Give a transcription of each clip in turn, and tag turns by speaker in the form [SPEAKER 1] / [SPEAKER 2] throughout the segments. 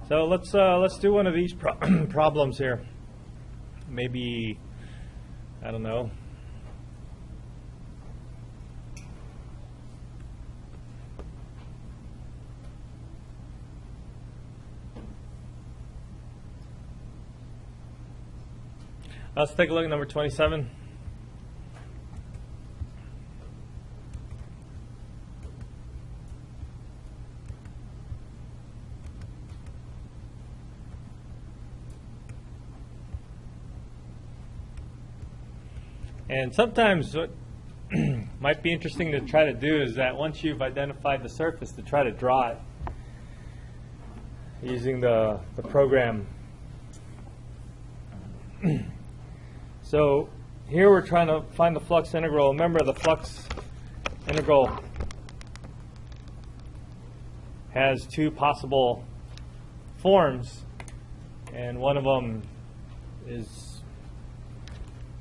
[SPEAKER 1] So let's do one of these problems here. Maybe, I don't know. Let's take a look at number 27. And sometimes what might be interesting to try to do is that once you've identified the surface, to try to draw it using the program. So here we're trying to find the flux integral. Remember, the flux integral has two possible forms, and one of them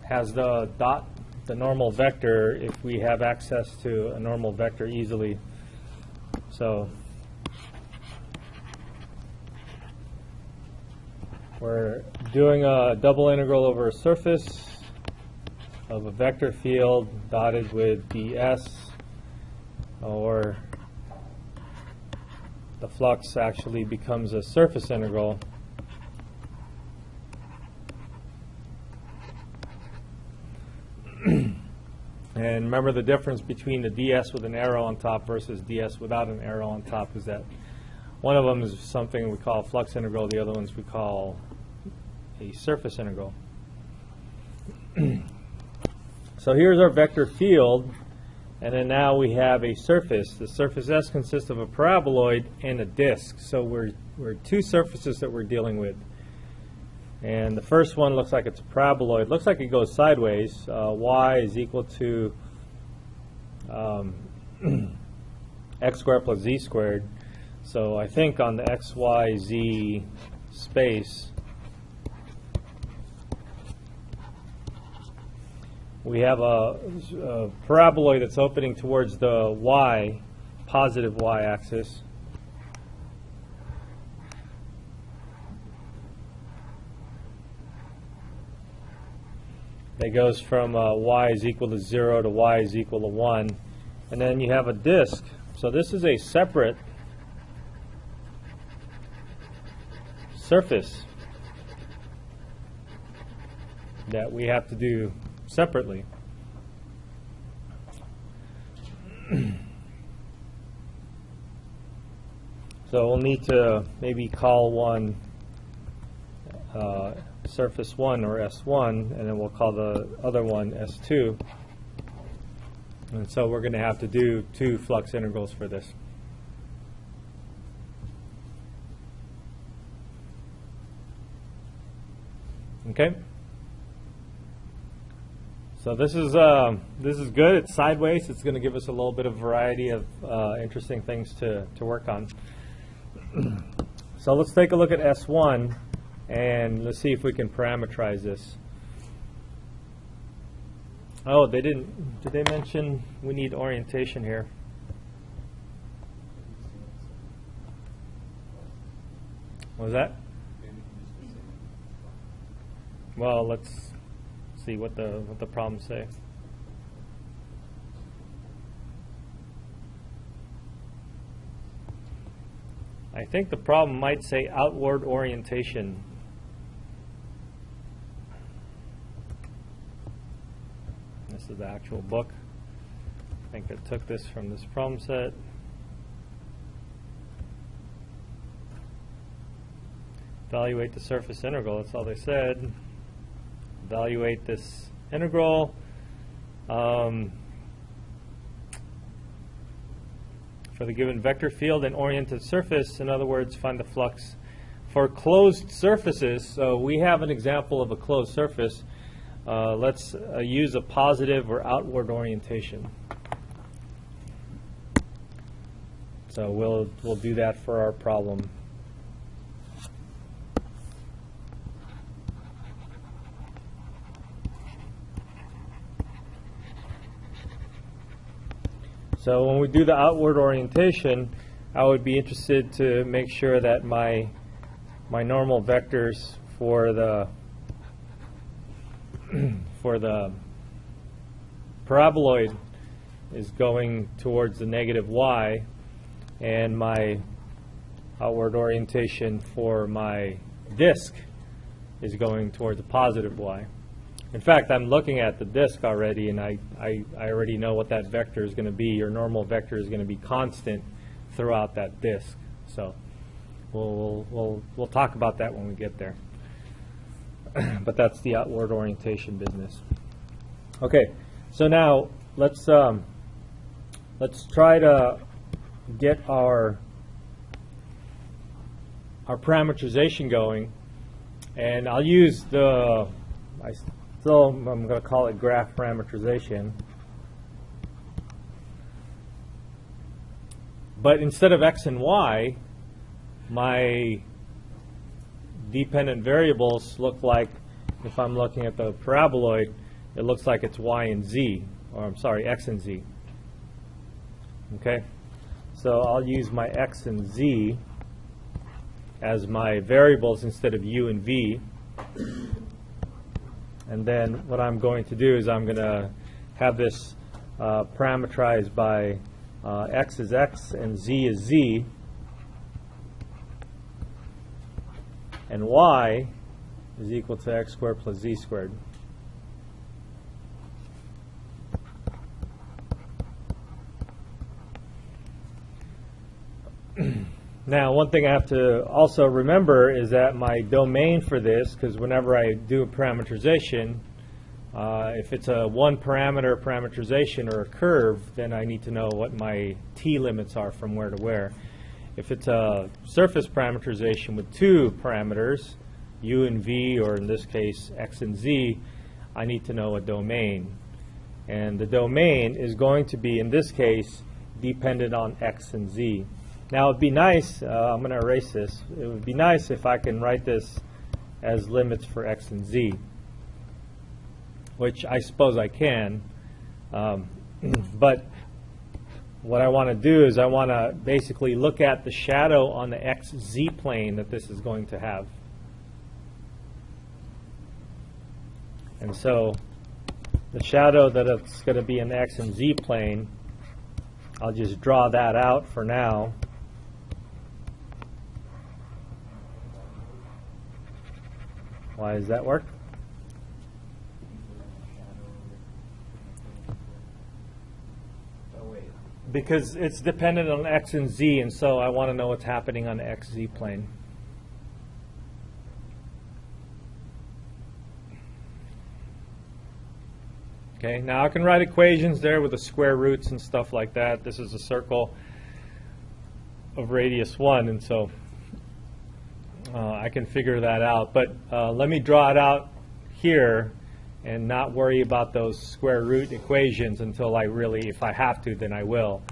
[SPEAKER 1] has the dot, the normal vector, if we have access to a normal vector easily. So we're doing a double integral over a surface of a vector field dotted with ds, or the flux actually becomes a surface integral. And remember, the difference between the ds with an arrow on top versus ds without an arrow on top is that one of them is something we call a flux integral, the other ones we call a surface integral. So here's our vector field, and then now we have a surface. The surface S consists of a paraboloid and a disk. So we're two surfaces that we're dealing with. And the first one looks like it's a paraboloid. Looks like it goes sideways. Y is equal to x squared plus z squared. So I think on the x, y, z space, we have a paraboloid that's opening towards the y, positive y-axis. It goes from y is equal to 0 to y is equal to 1. And then you have a disk. So this is a separate surface that we have to do separately. So we'll need to maybe call one surface 1 or S1, and then we'll call the other one S2. And so we're going to have to do two flux integrals for this. Okay? So this is good. It's sideways. It's going to give us a little bit of variety of interesting things to work on. So let's take a look at S1, and let's see if we can parameterize this. Oh, they didn't. Did they mention we need orientation here? What was that? Well, let's see what the problems say. I think the problem might say outward orientation. This is the actual book. I think I took this from this problem set. Evaluate the surface integral. That's all they said. Evaluate this integral. For the given vector field and oriented surface, in other words, find the flux for closed surfaces. So we have an example of a closed surface. Let's use a positive or outward orientation. So we'll do that for our problem. So when we do the outward orientation, I would be interested to make sure that my my normal vectors for the for the paraboloid is going towards the negative y, and my outward orientation for my disk is going towards the positive y. In fact, I'm looking at the disk already, and I already know what that vector is going to be. Your normal vector is going to be constant throughout that disk. So we'll talk about that when we get there. But that's the outward orientation business. Okay, so now let's try to get our parameterization going, and I'll use I'm going to call it graph parameterization. But instead of x and y, my dependent variables look like, if I'm looking at the paraboloid, it looks like it's y and z, or I'm sorry, x and z. Okay? So I'll use my x and z as my variables instead of u and v. And then what I'm going to do is I'm going to have this parameterized by x is x and z is z, and y is equal to x squared plus z squared. Now, one thing I have to also remember is that my domain for this, because whenever I do a parameterization, if it's a one parameter parameterization or a curve, then I need to know what my t limits are from where to where. If it's a surface parameterization with two parameters, u and v, or in this case x and z, I need to know a domain. And the domain is going to be, in this case, dependent on x and z. Now, it would be nice, I'm going to erase this, it would be nice if I can write this as limits for x and z, which I suppose I can. But what I want to do is I want to basically look at the shadow on the xz plane that this is going to have. And so the shadow that it's going to be in the x and z plane, I'll just draw that out for now. Why does that work? Because it's dependent on x and z, and so I want to know what's happening on the xz plane. Okay, now I can write equations there with the square roots and stuff like that. This is a circle of radius 1, and so I can figure that out. But let me draw it out here and not worry about those square root equations until I really, if I have to, then I will.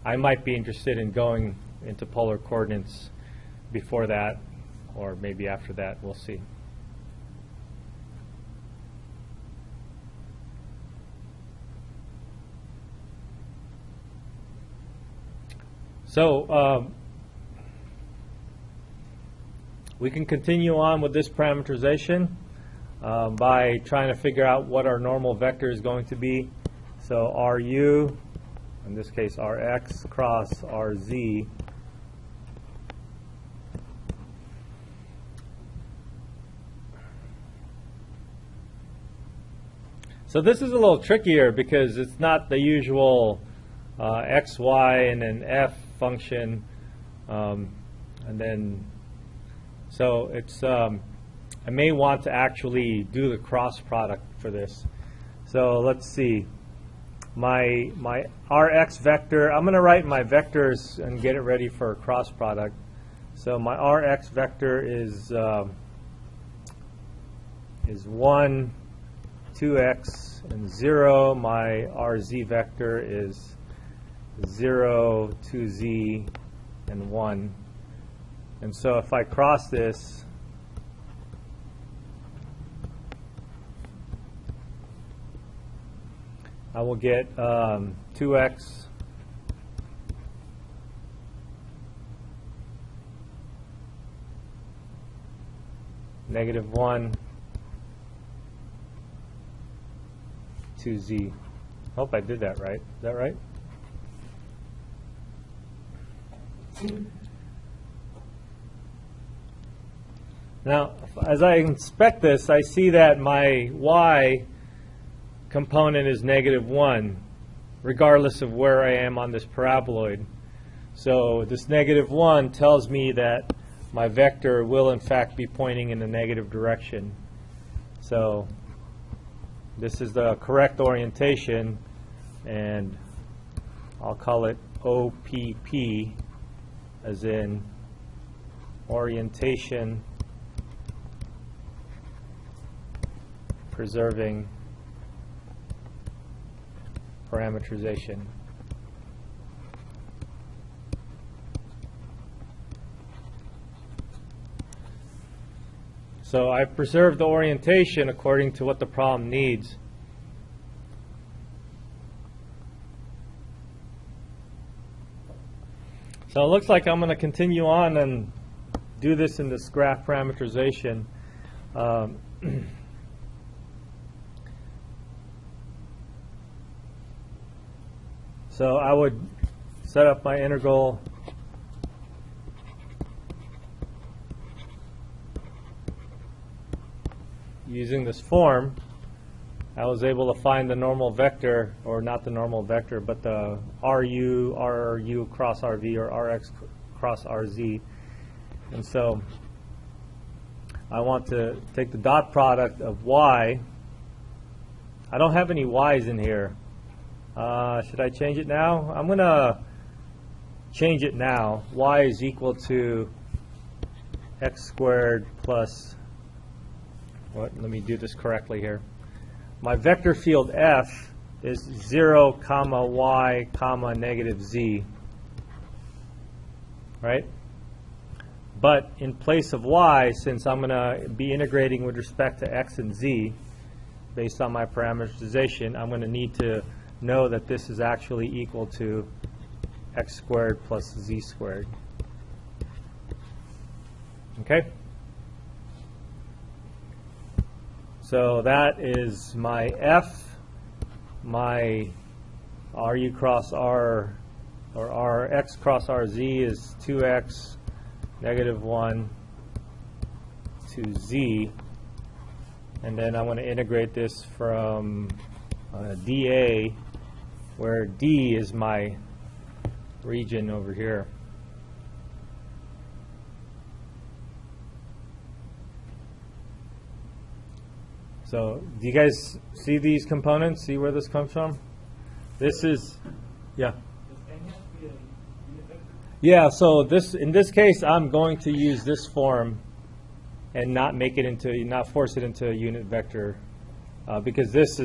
[SPEAKER 1] I might be interested in going into polar coordinates before that, or maybe after that. We'll see. So we can continue on with this parameterization by trying to figure out what our normal vector is going to be. So Ru, in this case Rx, cross Rz. So this is a little trickier because it's not the usual x, y, and then f function, and then so it's I may want to actually do the cross product for this. So let's see, my Rx vector, I'm going to write my vectors and get it ready for a cross product. So my Rx vector is 1, 2x, and 0. My Rz vector is 0, 2z, and 1. And so if I cross this, I will get 2x -1, 2z. Hope I did that right. Is that right? Now, as I inspect this, I see that my y component is -1, regardless of where I am on this paraboloid. So this -1 tells me that my vector will in fact be pointing in the negative direction. So this is the correct orientation, and I'll call it OPP, as in orientation preserving parameterization. So I've preserved the orientation according to what the problem needs. So it looks like I'm going to continue on and do this in this graph parameterization. So I would set up my integral using this form. I was able to find the normal vector, or not the normal vector, but the RU cross RV, or RX cross RZ. And so I want to take the dot product of y. I don't have any y's in here. Should I change it now? I'm going to change it now. Y is equal to x squared plus, let me do this correctly here. My vector field F is 0, comma y, comma negative z, right? But in place of y, since I'm going to be integrating with respect to x and z based on my parameterization, I'm going to need to know that this is actually equal to x squared plus z squared. Okay? So that is my F, my RU cross R, or RX cross RZ is 2x, -1 to z. And then I'm going to integrate this from dA, where D is my region over here. So do you guys see these components? See where this comes from? This is, yeah. Yeah, so this, in this case, I'm going to use this form and not make it into, not force it into a unit vector, because this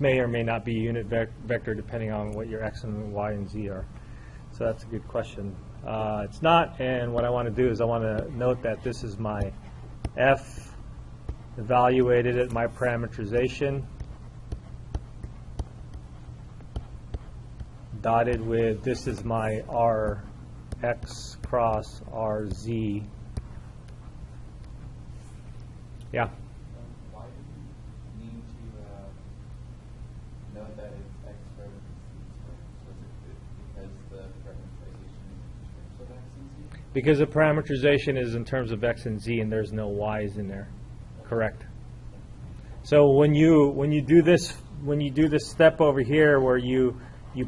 [SPEAKER 1] may or may not be a unit vector depending on what your x and y and z are. So that's a good question. It's not, and what I want to do is I want to note that this is my F evaluated at my parameterization, dotted with this is my RX cross RZ. Yeah?
[SPEAKER 2] Why do you need to note that it's x squared and z squared? So is it because the parameterization is in terms of x and z?
[SPEAKER 1] Because the parameterization is in terms of x and z, and there's no y's in there. Correct. So when you do this step over here where you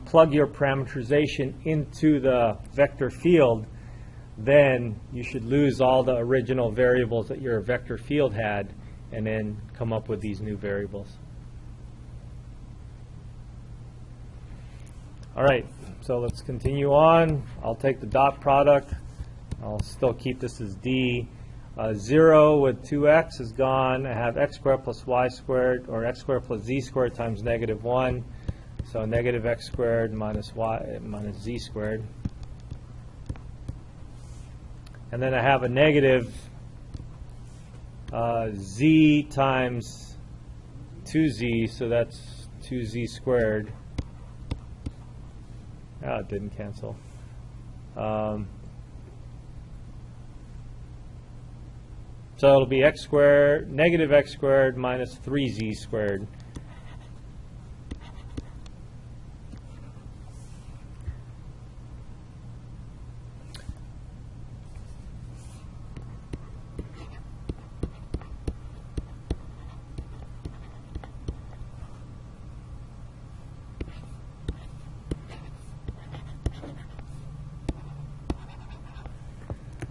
[SPEAKER 1] plug your parameterization into the vector field, then you should lose all the original variables that your vector field had and then come up with these new variables. All right, so let's continue on. I'll take the dot product. I'll still keep this as D. 0 with 2x is gone. I have x squared plus y squared, or x squared plus z squared times -1. So negative x squared minus y minus z squared. And then I have a negative z times 2z, so that's 2z squared. It didn't cancel. So it'll be x squared, negative x squared minus 3z squared.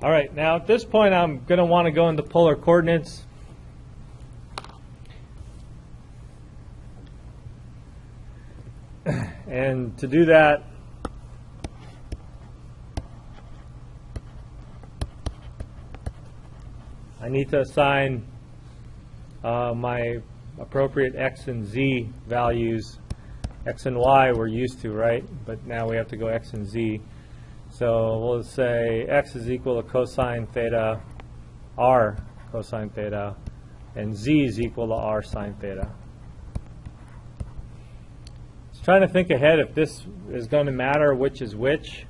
[SPEAKER 1] All right, now at this point I'm going to want to go into polar coordinates. And to do that, I need to assign my appropriate x and z values. X and y we're used to, right? But now we have to go x and z. So we'll say x is equal to cosine theta r cosine theta, and z is equal to r sine theta. Just trying to think ahead if this is going to matter which is which.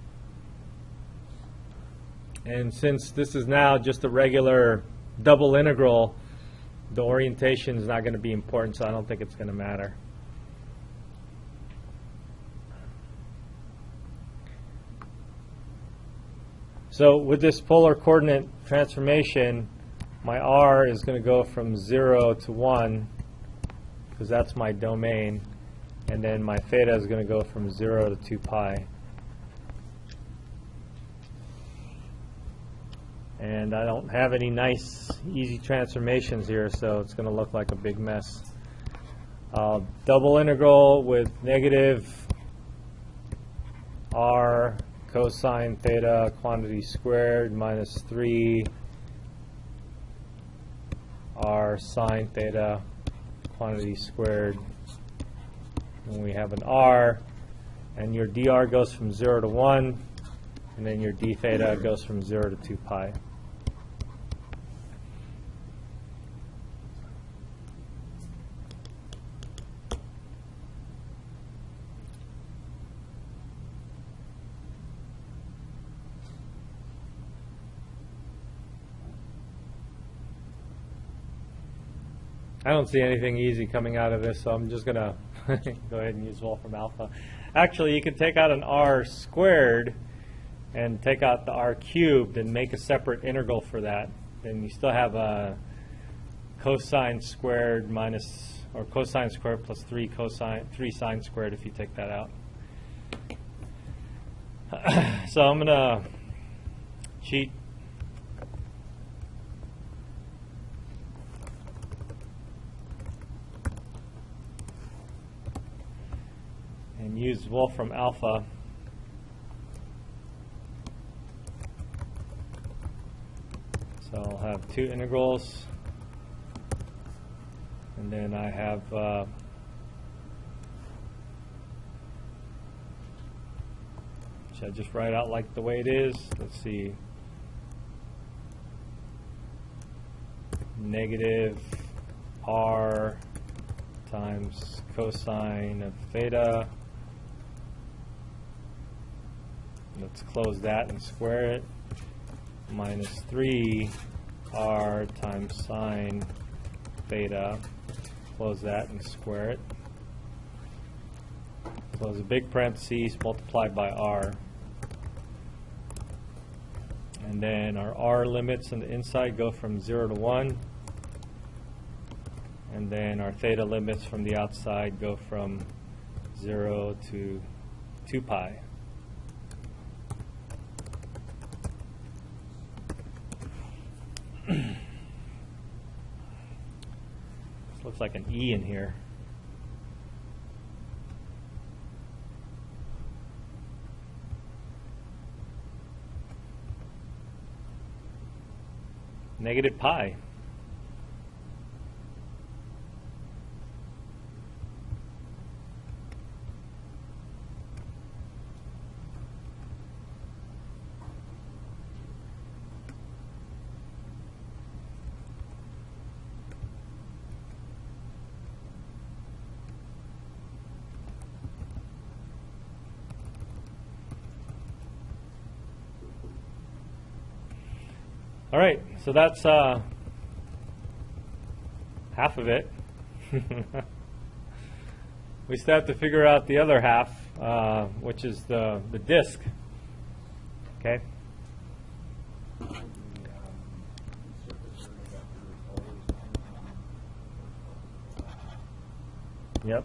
[SPEAKER 1] And since this is now just a regular double integral, the orientation is not going to be important, so I don't think it's going to matter. So with this polar coordinate transformation, my r is going to go from 0 to 1, because that's my domain, and then my theta is going to go from 0 to 2 pi. And I don't have any nice, easy transformations here, so it's going to look like a big mess. Double integral with negative r cosine theta quantity squared minus 3 r sine theta quantity squared. And we have an r, and your dr goes from 0 to 1, and then your d theta goes from 0 to 2 pi. I don't see anything easy coming out of this, so I'm just going to go ahead and use Wolfram alpha. Actually, you can take out an r squared and take out the r cubed and make a separate integral for that. Then you still have a cosine squared minus, or cosine squared plus 3 sine squared if you take that out. So I'm going to cheat. And use Wolfram alpha. So I'll have two integrals, and then I have should I just write out like the way it is? Let's see. Negative r times cosine of theta. Let's close that and square it. Minus 3 r times sine theta. Close that and square it. Close a big parentheses multiplied by r. And then our r limits on the inside go from 0 to 1. And then our theta limits from the outside go from 0 to 2 pi. This looks like an E in here. Negative pi. All right, so that's half of it. We still have to figure out the other half, which is the disk. Okay. Yep.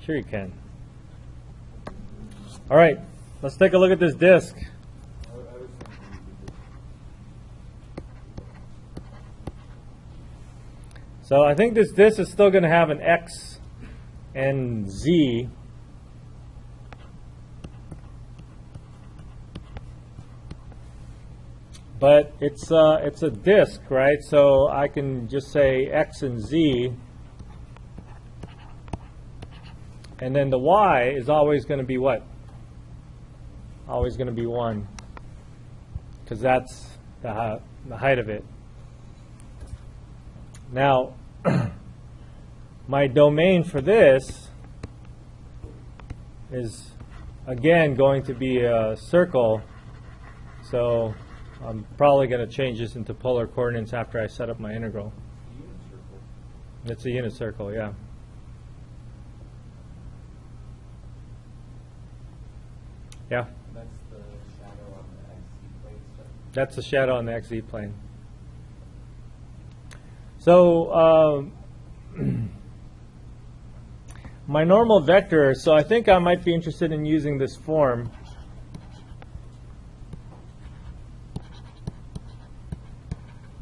[SPEAKER 1] Sure you can. All right, let's take a look at this disk. So I think this disk is still going to have an X and Z. But it's a disk, right? So I can just say X and Z. And then the Y is always going to be what? Always going to be 1. Because that's the height of it. Now, my domain for this is, again, going to be a circle. So I'm probably going to change this into polar coordinates after I set up my integral. It's a unit circle, yeah. Yeah.
[SPEAKER 2] That's the shadow on the XZ plane stuff.
[SPEAKER 1] That's the shadow on the XZ plane. So my normal vector, so I think I might be interested in using this form.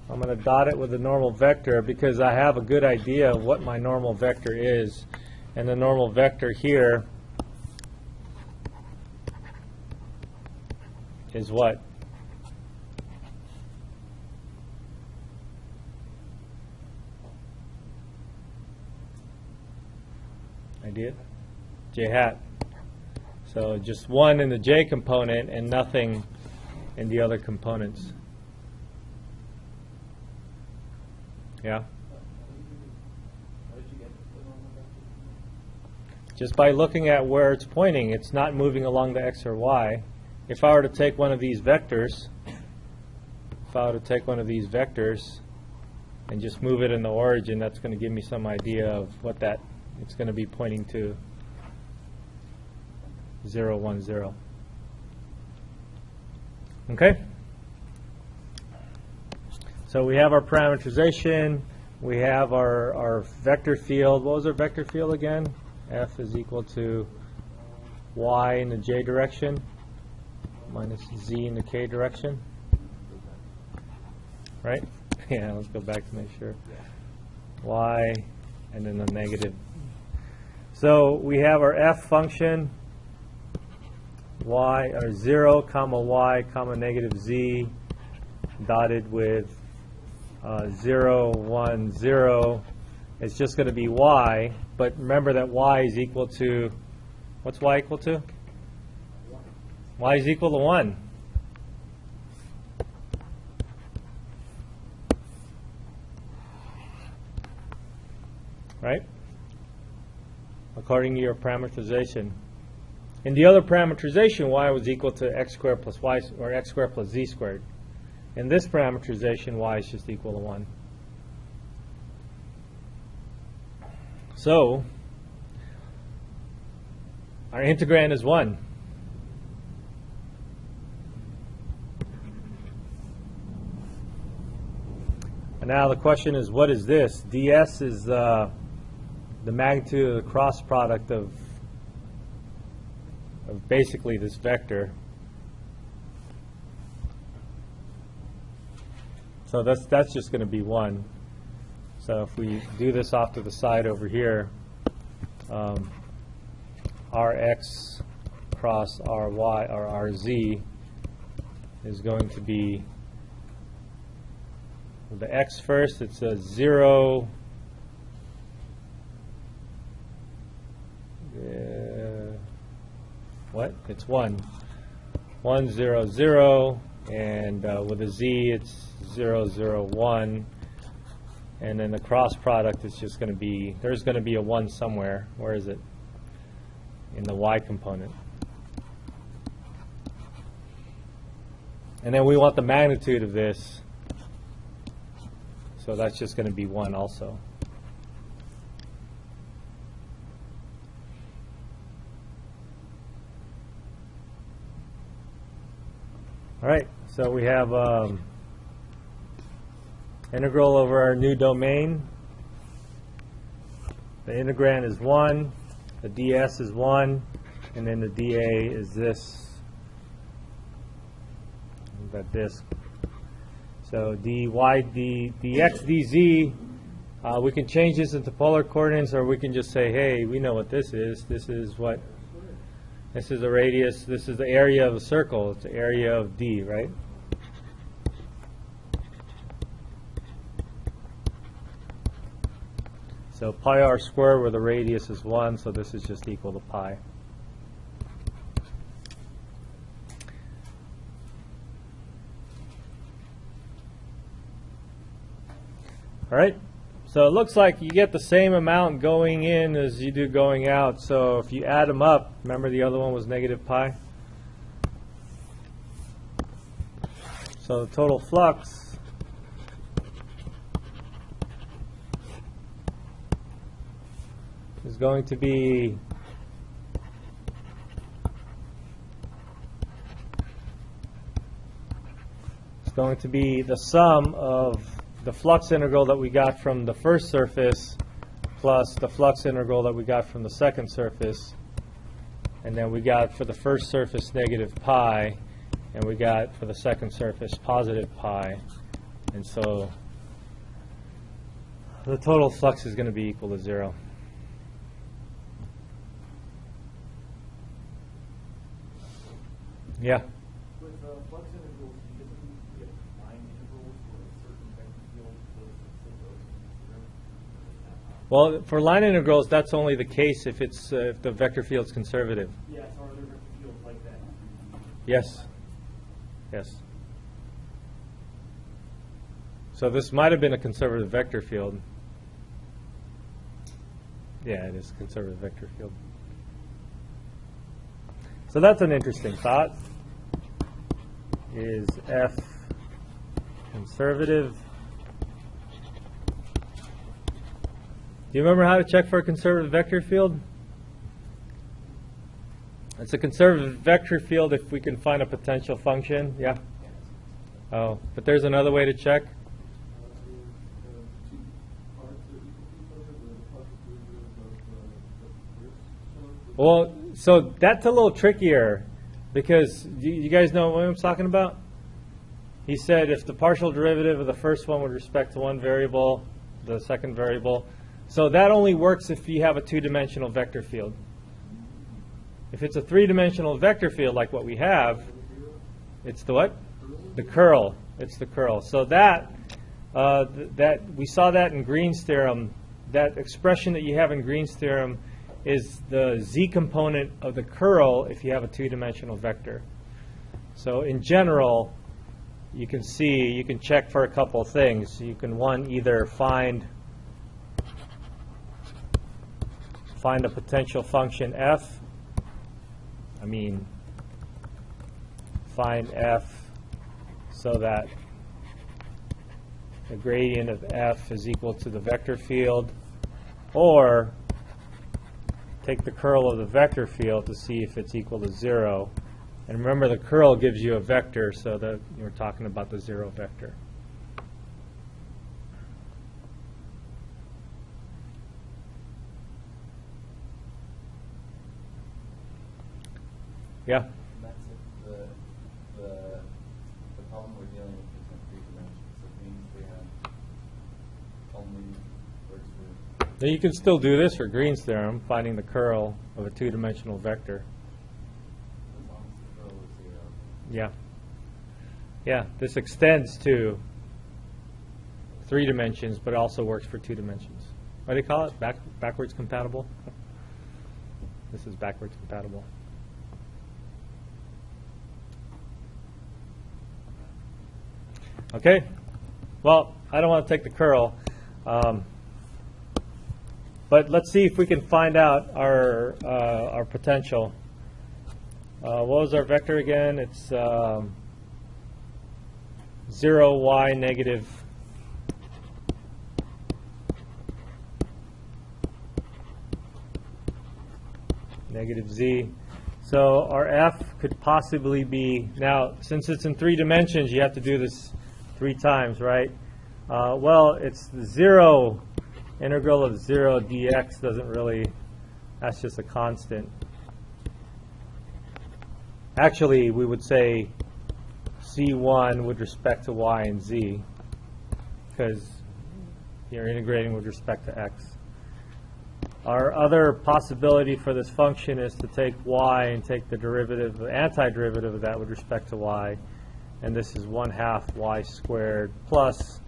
[SPEAKER 1] I'm going to dot it with a normal vector because I have a good idea of what my normal vector is. And the normal vector here is what? Idea? J hat. So just 1 in the J component and nothing in the other components. Yeah? Just by looking at where it's pointing, it's not moving along the X or Y. If I were to take one of these vectors, and just move it in the origin, that's going to give me some idea of what that it's going to be pointing to. 0, 1, 0. Okay? So we have our parameterization. We have our vector field. What was our vector field again? F is equal to Y in the J direction minus Z in the K direction. Right? Yeah, let's go back to make sure. Y and then the negative. So we have our F function, Y, or 0, comma Y, comma negative Z, dotted with 0, 1, 0. It's just going to be Y, but remember that Y is equal to, what's Y equal to? Y is equal to 1. Right? According to your parameterization. In the other parameterization, Y was equal to X squared plus Y, or X squared plus Z squared. In this parameterization, Y is just equal to 1. So, our integrand is 1. And now the question is, what is this? ds is the magnitude of the cross product of basically this vector. So that's just going to be 1. So if we do this off to the side over here, Rx cross Ry or Rz is going to be the x first. It's a 0. what? It's 1. 1, 0, 0, and with a z it's 0, 0, 1. And then the cross product is just going to be, there's going to be a 1 somewhere. Where is it? In the y component. And then we want the magnitude of this. So that's just going to be 1 also. All right, so we have integral over our new domain. The integrand is 1, the ds is 1, and then the dA is this, that disk. So dy, dx, dz, we can change this into polar coordinates, or we can just say, hey, we know what this is. This is what? This is the radius, this is the area of a circle. It's the area of D, right? So pi r squared where the radius is 1, so this is just equal to pi. All right, so it looks like you get the same amount going in as you do going out. So if you add them up, remember the other one was negative pi? So the total flux is going to be the sum of the flux integral that we got from the first surface plus the flux integral that we got from the second surface. And then we got for the first surface negative pi, and we got for the second surface positive pi. And so the total flux is going to be equal to 0. Yeah?
[SPEAKER 3] With flux integrals, you get line integrals for a certain vector field.
[SPEAKER 1] Well, for line integrals, that's only the case if it's if the vector field's conservative.
[SPEAKER 3] Yes, are there vector fields like that?
[SPEAKER 1] Yes. Yes. So this might have been a conservative vector field. Yeah, it is a conservative vector field. So that's an interesting thought. Is F conservative? Do you remember how to check for a conservative vector field? It's a conservative vector field if we can find a potential function. Yeah? Oh, but there's another way to check. Well, so that's a little trickier because you guys know what I'm talking about? He said if the partial derivative of the first one with respect to one variable, the second variable. So that only works if you have a two-dimensional vector field. If it's a three-dimensional vector field like what we have, it's the what? The curl. It's the curl. So that we saw that in Green's theorem. That expression that you have in Green's theorem is the z component of the curl if you have a two-dimensional vector. So in general, you can check for a couple of things. You can, one, either find a potential function f. Find f so that the gradient of f is equal to the vector field, or take the curl of the vector field to see if it's equal to 0. And remember, the curl gives you a vector, so that you're talking about the 0 vector. Yeah?
[SPEAKER 2] That's if the problem we're dealing with is in 3 dimensions. So it means they have only works for...
[SPEAKER 1] Now you can still do this for Green's theorem, finding the curl of a two-dimensional vector.
[SPEAKER 2] As long as the curl is 0.
[SPEAKER 1] Yeah. Yeah, this extends to 3 dimensions, but it also works for 2 dimensions. What do you call it? Backwards compatible? This is backwards compatible. Okay? Well, I don't want to take the curl. But let's see if we can find out our potential. What was our vector again? It's 0, y, negative z. So our f could possibly be, now since it's in 3 dimensions, you have to do this 3 times, right? Well, it's the 0 integral of 0 dx doesn't really, that's just a constant. Actually, we would say c1 with respect to y and z, because you're integrating with respect to x. Our other possibility for this function is to take y and take the derivative, the antiderivative of that with respect to y, and this is 1/2 y squared plus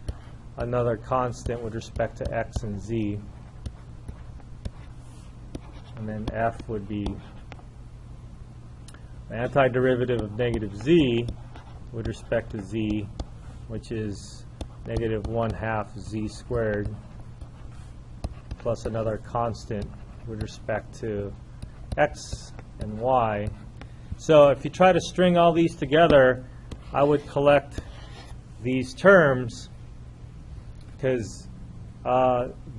[SPEAKER 1] another constant with respect to x and z, and then f would be the antiderivative of negative z with respect to z, which is negative 1/2 z squared plus another constant with respect to x and y. So if you try to string all these together, I would collect these terms, because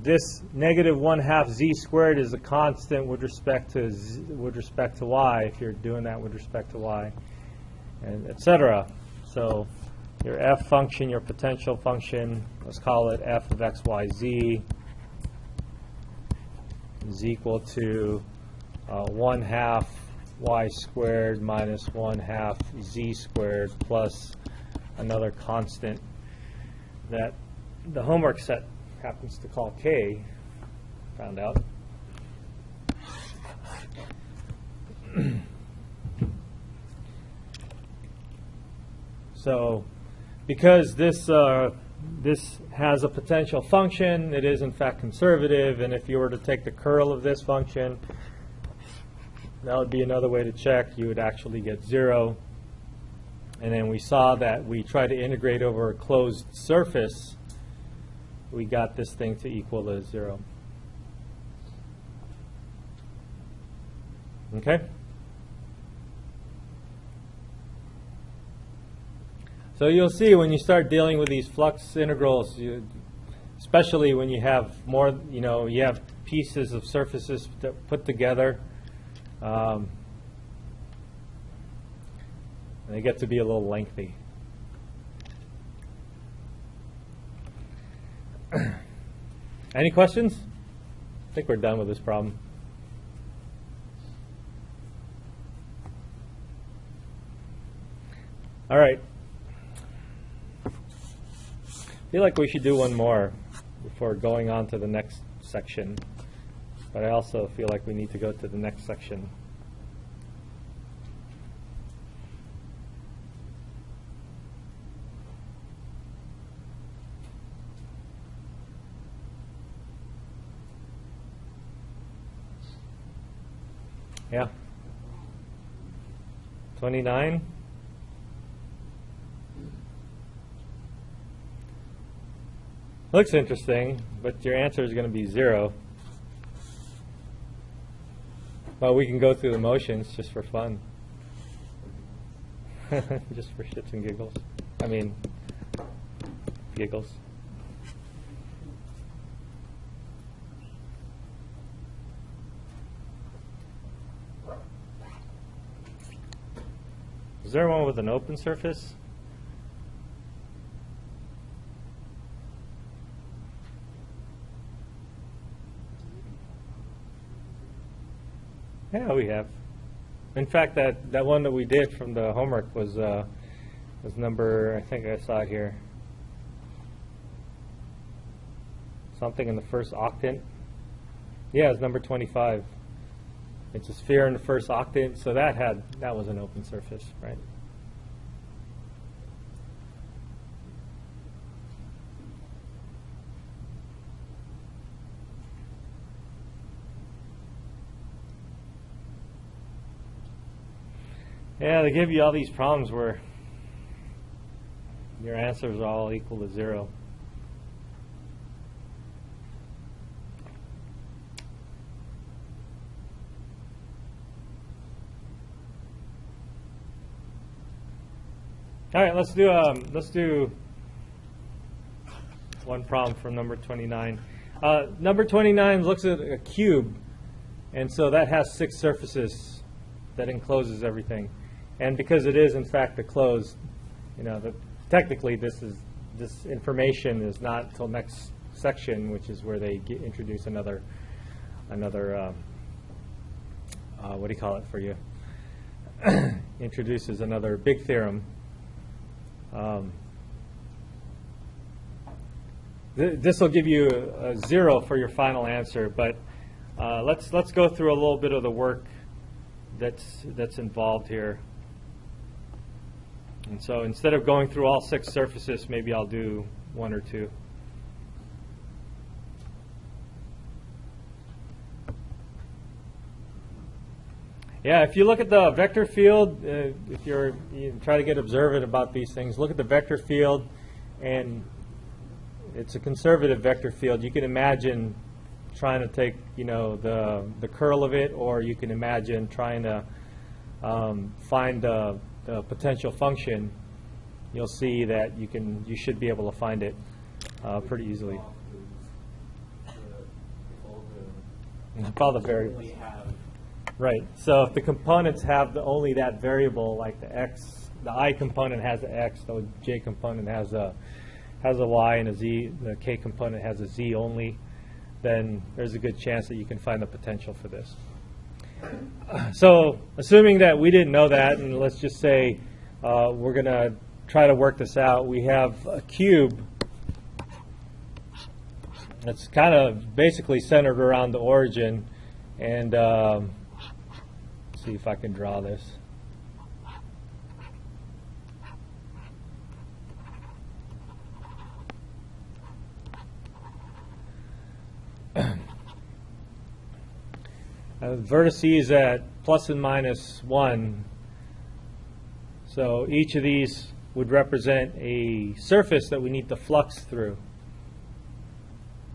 [SPEAKER 1] this negative 1/2 z squared is a constant with respect to y, if you're doing that with respect to y, and etc. So your f function, your potential function, let's call it f of x, y, z, is equal to 1/2 y squared minus 1/2 z squared plus another constant that the homework set happens to call k, found out. So because this has a potential function, it is in fact conservative, and if you were to take the curl of this function, that would be another way to check. You would actually get 0. And then we saw that we try to integrate over a closed surface, we got this thing to equal to 0. Okay? So you'll see when you start dealing with these flux integrals, especially when you have more, you have pieces of surfaces that put together, they get to be a little lengthy. Any questions? I think we're done with this problem. All right. I feel like we should do one more before going on to the next section, but I also feel like we need to go to the next section. Yeah. 29. Looks interesting, but your answer is going to be 0. Well, we can go through the motions just for fun. Just for shits and giggles. I mean, giggles. Is there one with an open surface? Yeah, we have. In fact, that one that we did from the homework was number, I think I saw it here, something in the first octant. Yeah, it's number 25. It's a sphere in the first octant, so that was an open surface, right? Yeah, they give you all these problems where your answers are all equal to 0. All right, let's do one problem from number 29. Number 29 looks at a cube, and so that has 6 surfaces that encloses everything. And because it is in fact a closed, technically this information is not till next section, which is where they introduce another what do you call it for you? Introduces another big theorem. This will give you a 0 for your final answer, but let's go through a little bit of the work that's involved here. And so instead of going through all 6 surfaces, maybe I'll do 1 or 2. Yeah, if you look at the vector field, if you try to get observant about these things, look at the vector field, and it's a conservative vector field. You can imagine trying to take, the curl of it, or you can imagine trying to find the potential function. You'll see that you should be able to find it pretty easily. If all the variables. Right. So if the components have only that variable, like the x, the I component has an x, the j component has a y and a z, the k component has a z only, then there's a good chance that you can find the potential for this. So assuming that we didn't know that, and let's just say we're going to try to work this out. We have a cube that's kind of basically centered around the origin, and see if I can draw this. Vertices at plus and minus 1. So each of these would represent a surface that we need to flux through.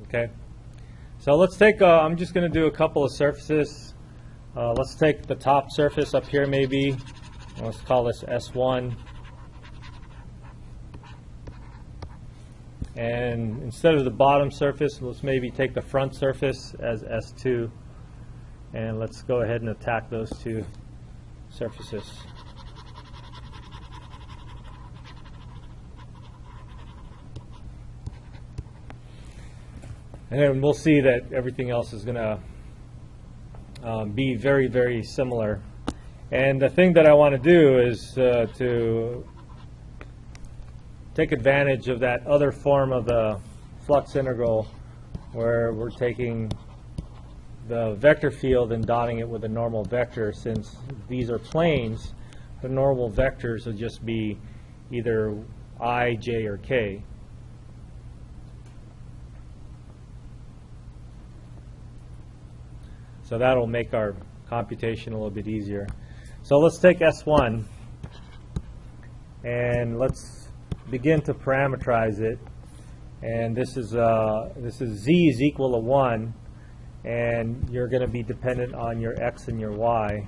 [SPEAKER 1] Okay? So let's take, I'm just going to do a couple of surfaces. Let's take the top surface up here maybe. Let's call this S1. And instead of the bottom surface, let's maybe take the front surface as S2. And let's go ahead and attack those 2 surfaces. And then we'll see that everything else is going to be very, very similar. And the thing that I want to do is to take advantage of that other form of the flux integral, where we're taking the vector field and dotting it with a normal vector. Since these are planes, the normal vectors will just be either I, j, or k. So that'll make our computation a little bit easier. So let's take S1 and let's begin to parameterize it. And this is z is equal to 1, and you're going to be dependent on your x and your y.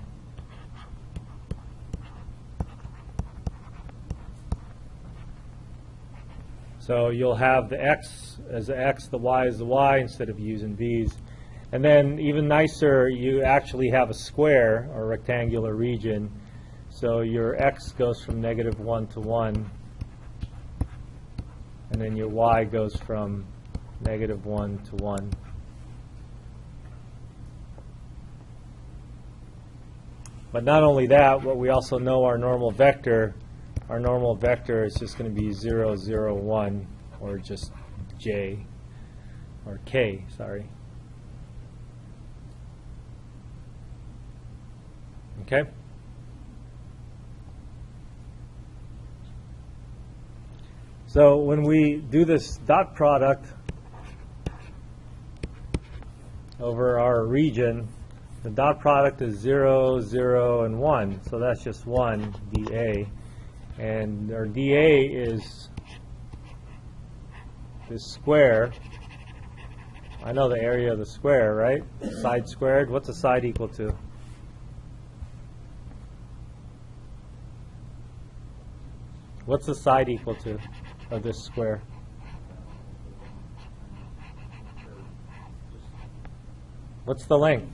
[SPEAKER 1] So you'll have the x as the x, the y as the y, instead of using these. And then even nicer, you actually have a square or rectangular region. So your x goes from -1 to 1. And then your y goes from -1 to 1. But not only that, but we also know our normal vector. Our normal vector is just going to be 0, 0, 1, or just j, or k, sorry. Okay? So when we do this dot product over our region, the dot product is 0, 0, and 1. So that's just 1 dA. And our dA is this square. I know the area of the square, right? Side squared. What's a side equal to? What's the side equal to of this square? What's the length?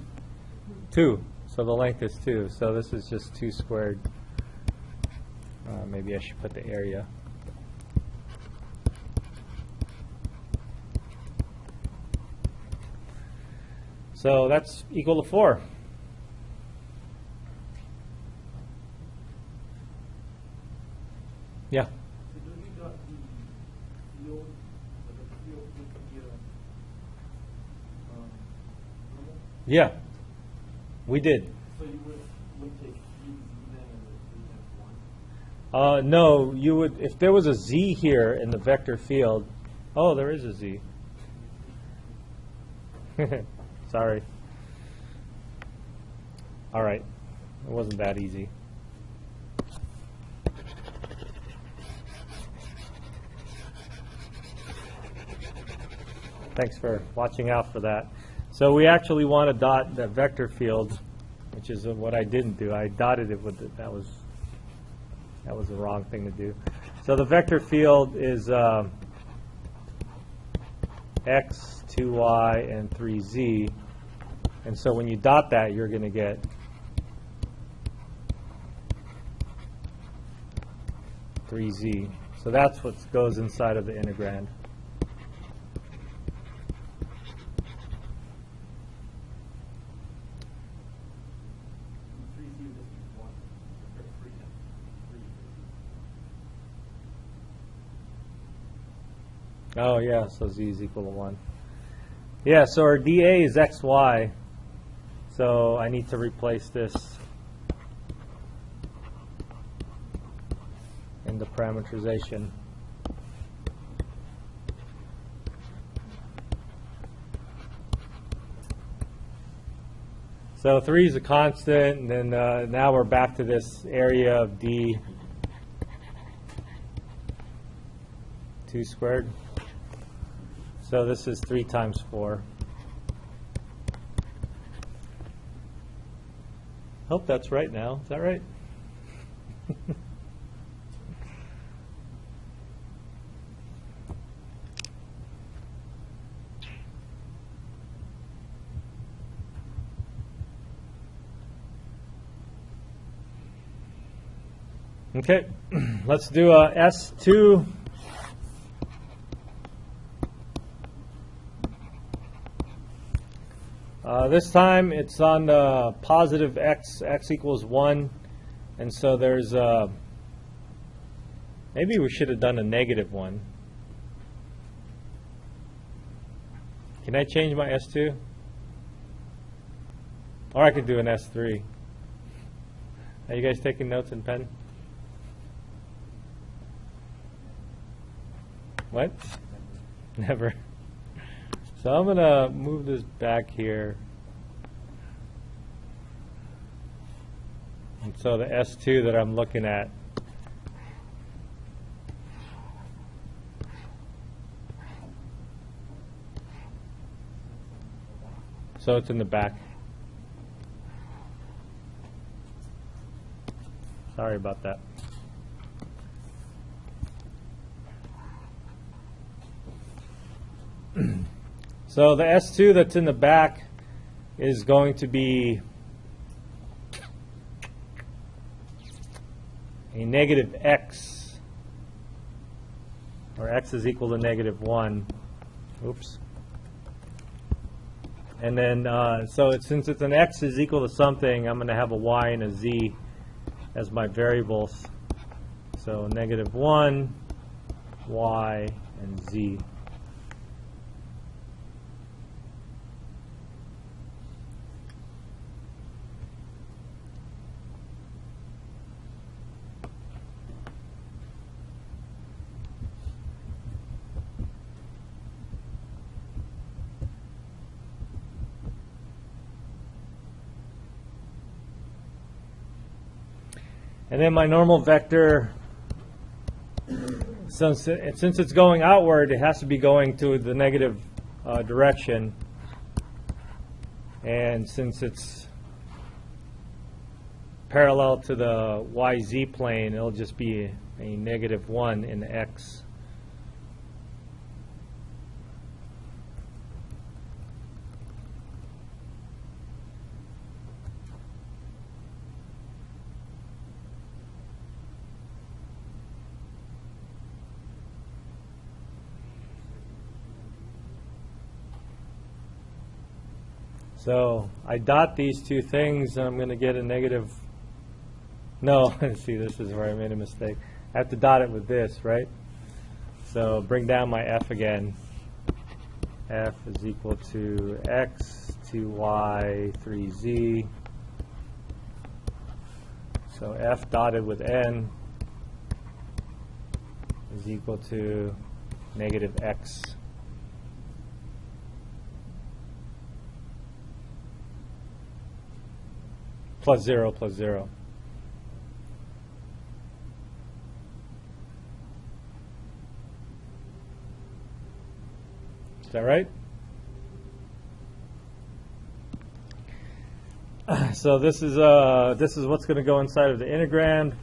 [SPEAKER 1] 2. So the length is 2. So this is just 2 squared. Maybe I should put the area. So that's equal to 4. Yeah.
[SPEAKER 3] So don't you got the field, the field with the normal?
[SPEAKER 1] Yeah. We did.
[SPEAKER 3] So you would take z then and the 3 times 1?
[SPEAKER 1] No, you would, if there was a z here in the vector field. Oh, there is a z. Sorry. All right. It wasn't that easy. Thanks for watching out for that. So we actually want to dot the vector field, which is what I didn't do. I dotted it with that was the wrong thing to do. So the vector field is x, 2y, and 3z. And so when you dot that, you're going to get (3z). So that's what goes inside of the integrand. Oh, yeah, so z is equal to 1. Yeah, so our dA is xy, so I need to replace this in the parameterization. So 3 is a constant, and then now we're back to this area of D 2 squared. So this is 3 times 4. Hope that's right now. Is that right? Okay, let's do a S2. This time it's on the positive x equals 1, and so there's maybe we should have done a negative 1. Can I change my S2? Or I could do an S3. Are you guys taking notes in pen? What? Never. So I'm going to move this back here. And so the S2 that I'm looking at, so it's in the back. Sorry about that. So the S2 that's in the back is going to be a negative x, or x is equal to negative 1. Oops. And then, since it's an x is equal to something, I'm going to have a y and a z as my variables. So negative 1, y, and z. And then my normal vector since it's going outward, it has to be going to the negative direction. And since it's parallel to the YZ plane, it'll just be a -1 in the X. So I dot these two things, and I'm going to get a negative. No, see, this is where I made a mistake. I have to dot it with this, right? So bring down my f again. F is equal to x, 2y, 3z. So f dotted with n is equal to -x. Plus 0, plus 0. Is that right? So this is what's going to go inside of the integrand.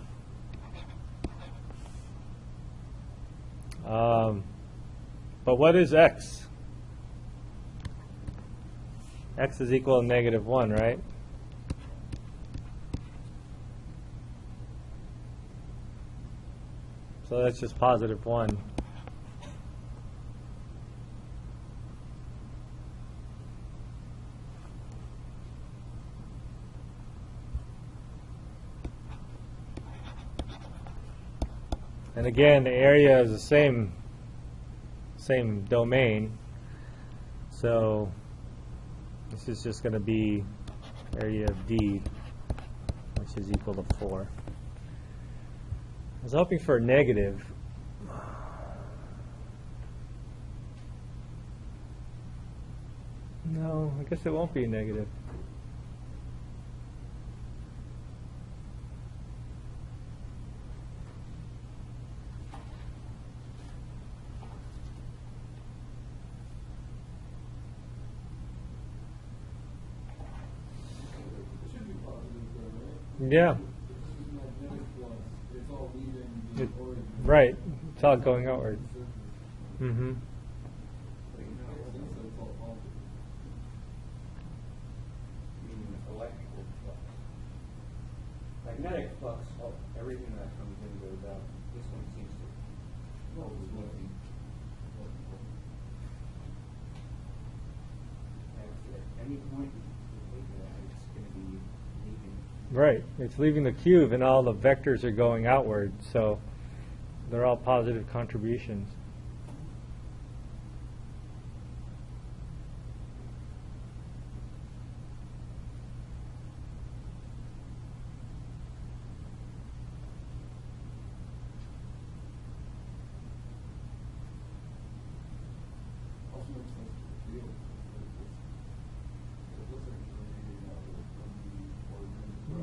[SPEAKER 1] But what is x? X is equal to -1, right? So that's just +1. And again, the area is the same domain. So this is just going to be area of D, which is equal to 4. I was hoping for a negative. No, I guess it won't be a negative. Yeah. Right. It's all going outward. Mm-hmm.
[SPEAKER 4] Electrical flux. Magnetic flux, everything that comes in goes out. This one seems to go looking. At any point it's going to be leaving.
[SPEAKER 1] Right. It's leaving the cube, and all the vectors are going outward, so they're all positive contributions.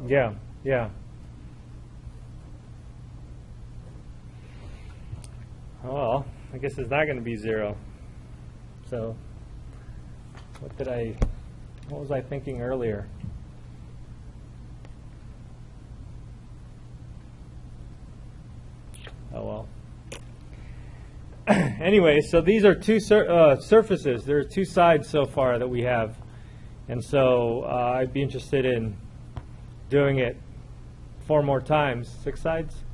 [SPEAKER 1] Yeah, yeah. Well, I guess it's not going to be 0. So, what was I thinking earlier? Oh well. Anyway, so these are two surfaces. There are two sides so far that we have. And so I'd be interested in doing it 4 more times. 6 sides?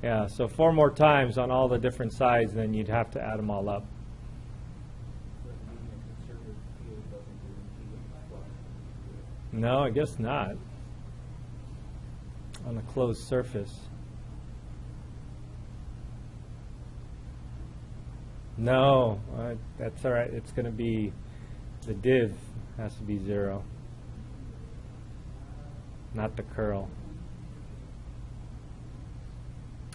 [SPEAKER 1] Yeah, so 4 more times on all the different sides, then you'd have to add them all up. No, I guess not. On a closed surface. No, that's all right. It's going to be, the div has to be 0, not the curl.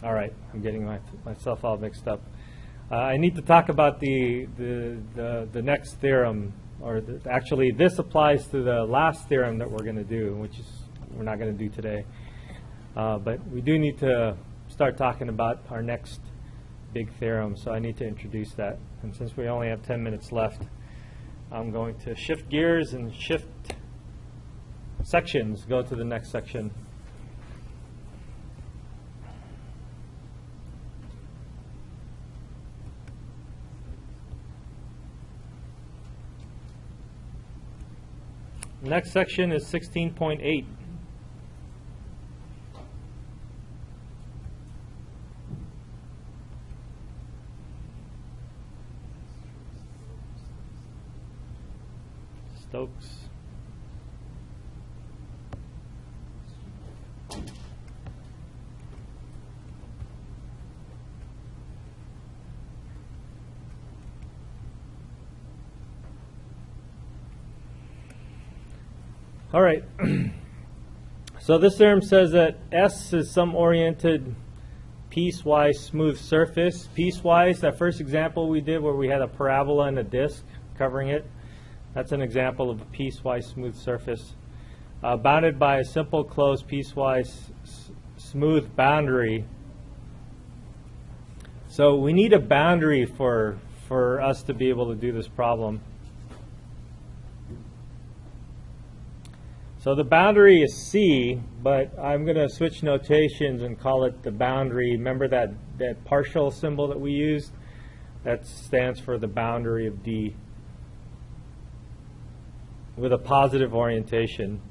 [SPEAKER 1] All right, I'm getting myself all mixed up. I need to talk about the next theorem, or actually this applies to the last theorem that we're going to do, which is we're not going to do today. But we do need to start talking about our next big theorem, so I need to introduce that. And since we only have 10 minutes left, I'm going to shift gears and shift sections, go to the next section. Next section is 16.8. Stokes. All right. So this theorem says that S is some oriented piecewise smooth surface. Piecewise, that first example we did where we had a parabola and a disk covering it, that's an example of a piecewise smooth surface. Bounded by a simple closed piecewise smooth boundary. So we need a boundary for us to be able to do this problem. So the boundary is C, but I'm going to switch notations and call it the boundary. Remember that partial symbol that we used? That stands for the boundary of D with a positive orientation.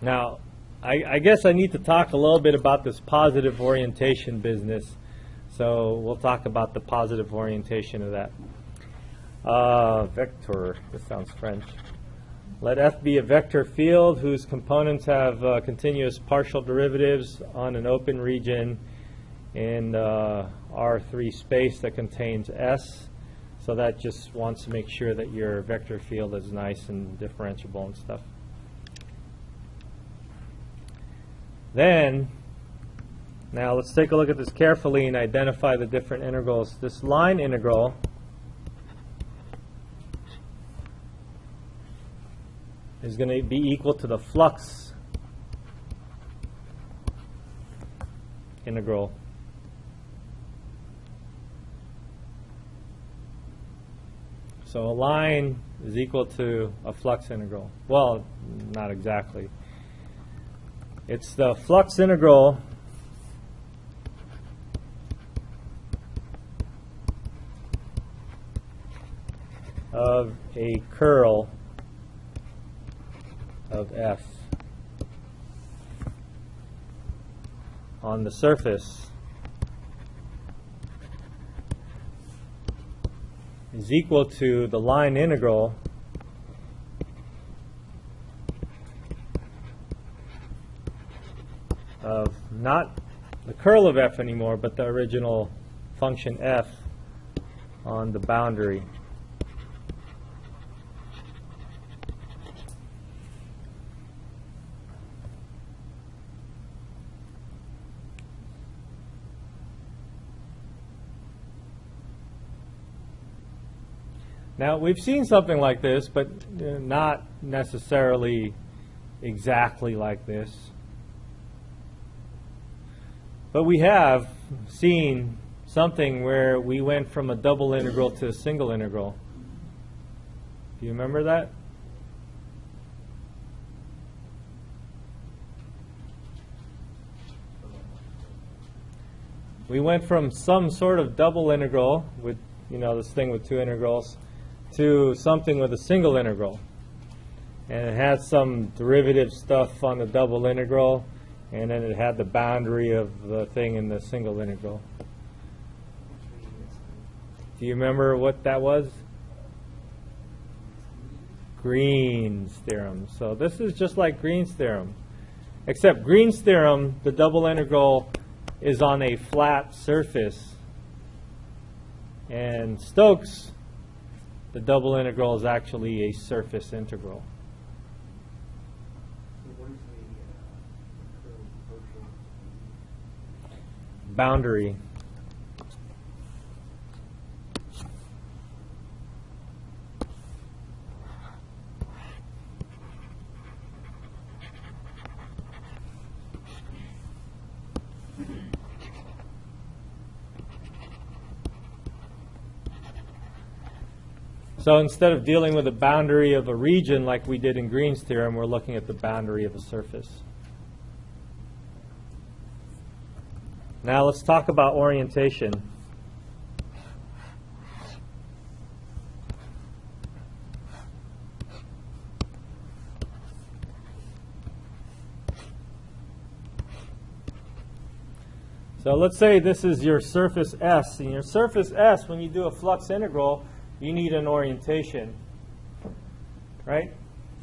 [SPEAKER 1] Now, I guess I need to talk a little bit about this positive orientation business. So we'll talk about the positive orientation of that. Vector, this sounds French. Let F be a vector field whose components have continuous partial derivatives on an open region in R3 space that contains S. So that just wants to make sure that your vector field is nice and differentiable and stuff. Then, now let's take a look at this carefully and identify the different integrals. This line integral is going to be equal to the flux integral. So a line is equal to a flux integral. Well, not exactly. It's the flux integral of a curl of F on the surface is equal to the line integral of not the curl of F anymore, but the original function F on the boundary. Now, we've seen something like this, but not necessarily exactly like this. But we have seen something where we went from a double integral to a single integral. Do you remember that? We went from some sort of double integral with, this thing with two integrals, to something with a single integral. And it had some derivative stuff on the double integral, and then it had the boundary of the thing in the single integral. Do you remember what that was? Green's theorem. So this is just like Green's theorem. Except Green's theorem, the double integral is on a flat surface. And Stokes, the double integral is actually a surface integral. Boundary. So instead of dealing with the boundary of a region like we did in Green's theorem, we're looking at the boundary of a surface. Now let's talk about orientation. So let's say this is your surface S. And your surface S, when you do a flux integral, you need an orientation, right?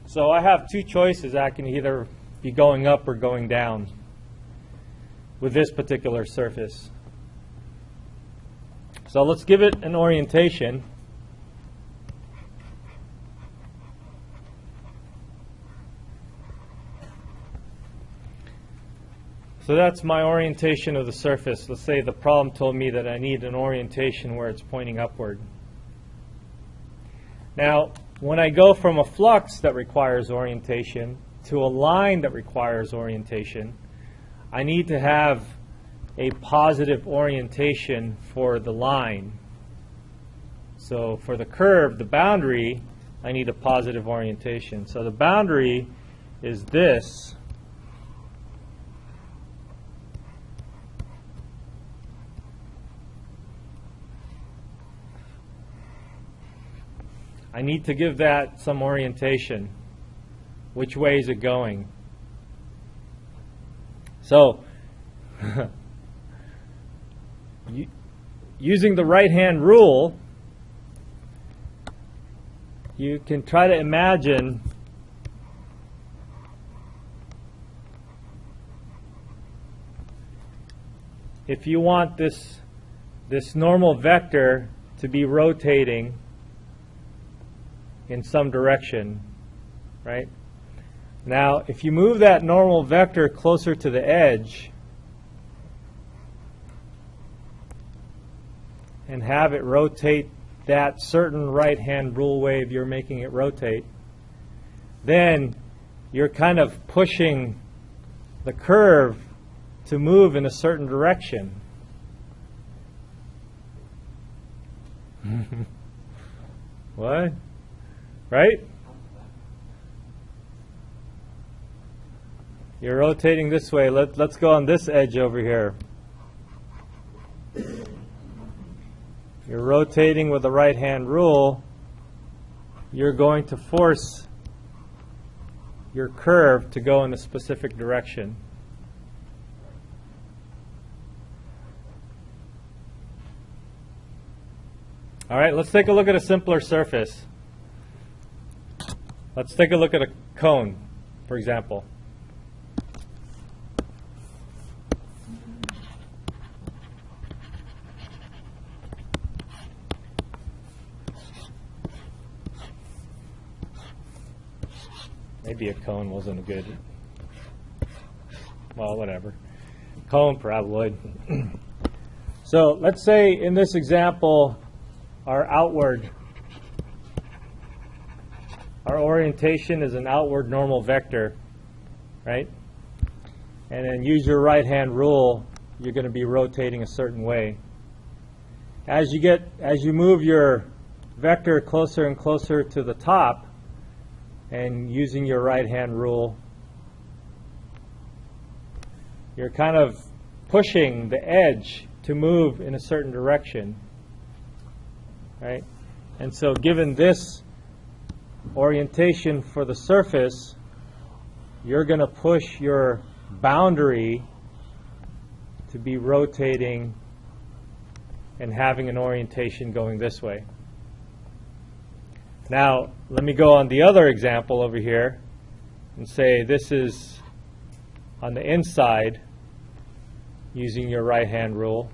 [SPEAKER 1] So I have two choices. I can either be going up or going down with this particular surface. So let's give it an orientation. So that's my orientation of the surface. Let's say the problem told me that I need an orientation where it's pointing upward. Now, when I go from a flux that requires orientation to a line that requires orientation, I need to have a positive orientation for the line. So for the curve, the boundary, I need a positive orientation. So the boundary is this. I need to give that some orientation. Which way is it going? So, using the right-hand rule, you can try to imagine if you want this normal vector to be rotating in some direction, right? Now, if you move that normal vector closer to the edge and have it rotate that certain right-hand rule wave you're making it rotate, then you're kind of pushing the curve to move in a certain direction. What? Right? You're rotating this way. Let's go on this edge over here. You're rotating with the right-hand rule. You're going to force your curve to go in a specific direction. All right, let's take a look at a simpler surface. Let's take a look at a cone, for example. Maybe a cone wasn't a good, well, whatever. Cone paraboloid. So let's say in this example, our orientation is an outward normal vector, right? And then use your right-hand rule, you're going to be rotating a certain way. As you move your vector closer and closer to the top, and using your right-hand rule, you're kind of pushing the edge to move in a certain direction, right? And so given this orientation for the surface, you're going to push your boundary to be rotating and having an orientation going this way. Now, let me go on the other example over here and say this is on the inside using your right-hand rule.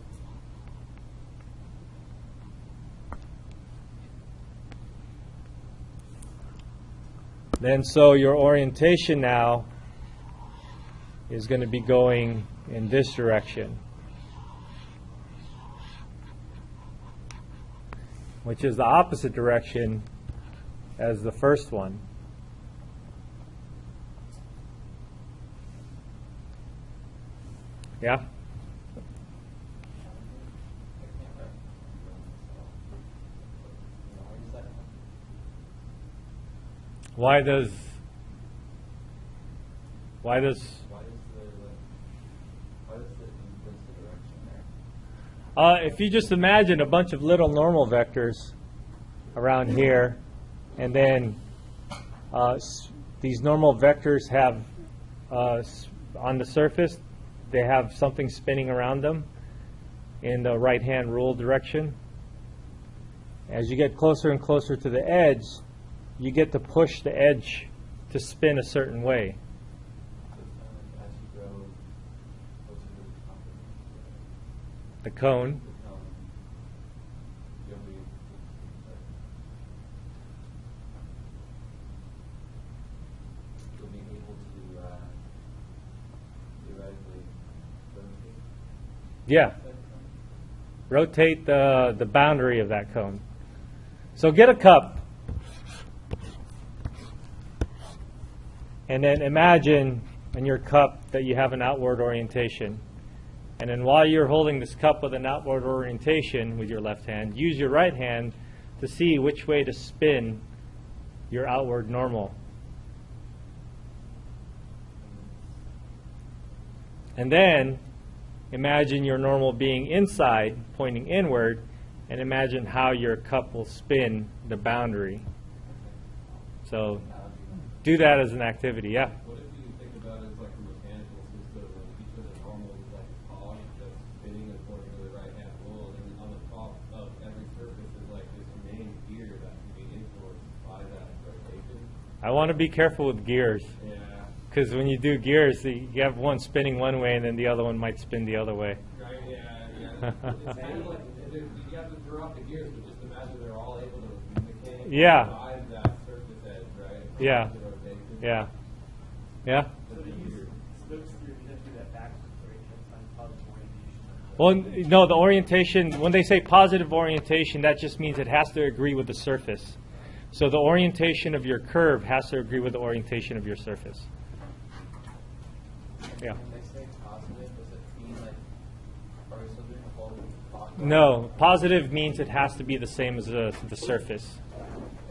[SPEAKER 1] Then so your orientation now is going to be going in this direction, which is the opposite direction as the first one. Yeah? Why does
[SPEAKER 2] Why does the implicit direction there?
[SPEAKER 1] if you just imagine a bunch of little normal vectors around here, and then these normal vectors have on the surface, they have something spinning around them in the right-hand rule direction. As you get closer and closer to the edge, you get to push the edge to spin a certain way.
[SPEAKER 2] So it's kind of like as you go closer to the top of
[SPEAKER 1] The cone.
[SPEAKER 2] the cone, you'll be able to theoretically rotate
[SPEAKER 1] Yeah,
[SPEAKER 2] that cone.
[SPEAKER 1] rotate the boundary of that cone. So get a cup, and then imagine in your cup that you have an outward orientation. And then while you're holding this cup with an outward orientation with your left hand, use your right hand to see which way to spin your outward normal. And then imagine your normal being inside, pointing inward, and imagine how your cup will spin the boundary. So do that as an activity, yeah.
[SPEAKER 5] What if you think about it as like a mechanical system, and each of the normal is like a cog that's spinning according to the right-hand rule, and then on the top of every surface is like this main gear that can be influenced by that rotation?
[SPEAKER 1] I want to be careful with gears,
[SPEAKER 5] Yeah.
[SPEAKER 1] because when you do gears, you have one spinning one way, and then the other one might spin the other way.
[SPEAKER 5] Right, yeah. It's kind of like, you have to throw out the gears, but just imagine they're all able to communicate
[SPEAKER 1] Yeah.
[SPEAKER 5] by that surface edge, right?
[SPEAKER 1] Yeah.
[SPEAKER 5] The rotation.
[SPEAKER 1] Yeah. Yeah?
[SPEAKER 3] So they use Stokes theory to do that backwards, right? That's on positive orientation.
[SPEAKER 1] Well, no, the orientation, when they say positive orientation, that just means it has to agree with the surface. So the orientation of your curve has to agree with the orientation of your surface. Yeah.
[SPEAKER 2] When they say positive, does it mean like, are we still doing a whole clockwise?
[SPEAKER 1] No, positive means it has to be the same as the surface.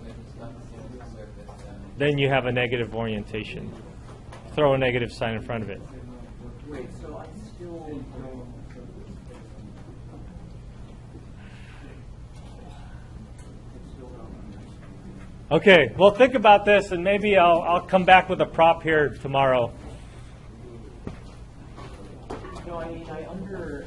[SPEAKER 2] And if it's not the same as the surface,
[SPEAKER 1] Then you have a negative orientation. Throw a negative sign in front of it.
[SPEAKER 3] Wait, so I still don't.
[SPEAKER 1] Okay, well, think about this, and maybe I'll come back with a prop here tomorrow.
[SPEAKER 3] No, I mean, I under